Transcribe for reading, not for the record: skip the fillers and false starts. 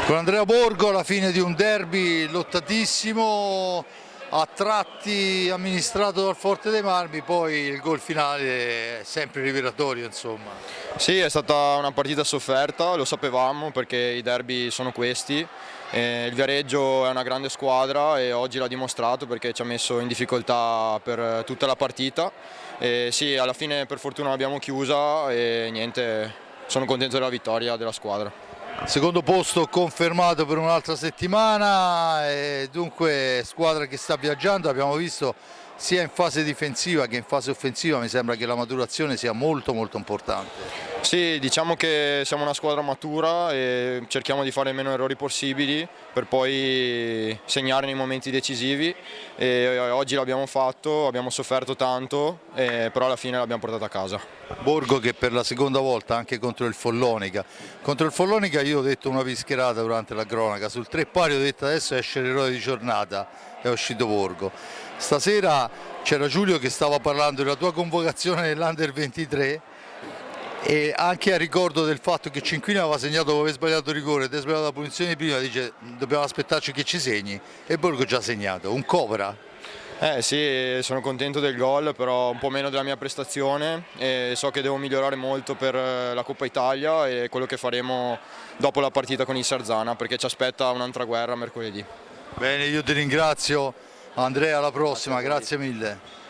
Con Andrea Borgo alla fine di un derby lottatissimo, a tratti amministrato dal Forte dei Marmi, poi il gol finale è sempre rivelatorio, insomma. Sì, è stata una partita sofferta, lo sapevamo perché i derby sono questi. Il Viareggio è una grande squadra e oggi l'ha dimostrato perché ci ha messo in difficoltà per tutta la partita. E sì, alla fine per fortuna l'abbiamo chiusa e niente, sono contento della vittoria della squadra. Secondo posto confermato per un'altra settimana, e dunque squadra che sta viaggiando, abbiamo visto sia in fase difensiva che in fase offensiva, mi sembra che la maturazione sia molto importante. Sì, diciamo che siamo una squadra matura e cerchiamo di fare i meno errori possibili per poi segnare nei momenti decisivi e oggi l'abbiamo fatto, abbiamo sofferto tanto, però alla fine l'abbiamo portata a casa. Borgo che per la seconda volta anche contro il Follonica io ho detto una pischerata durante la cronaca, sul 3 pari ho detto adesso esce l'eroe di giornata, è uscito Borgo. Stasera c'era Giulio che stava parlando della tua convocazione nell'Under 23 e anche a ricordo del fatto che Cinquini aveva segnato dopo aver sbagliato il rigore, ti hai sbagliato la punizione prima, dice dobbiamo aspettarci che ci segni e Borgo già ha segnato, un cobra. Sì, sono contento del gol, però un po' meno della mia prestazione e so che devo migliorare molto per la Coppa Italia e quello che faremo dopo la partita con il Sarzana perché ci aspetta un'altra guerra mercoledì. Bene, io ti ringrazio Andrea, alla prossima, grazie mille.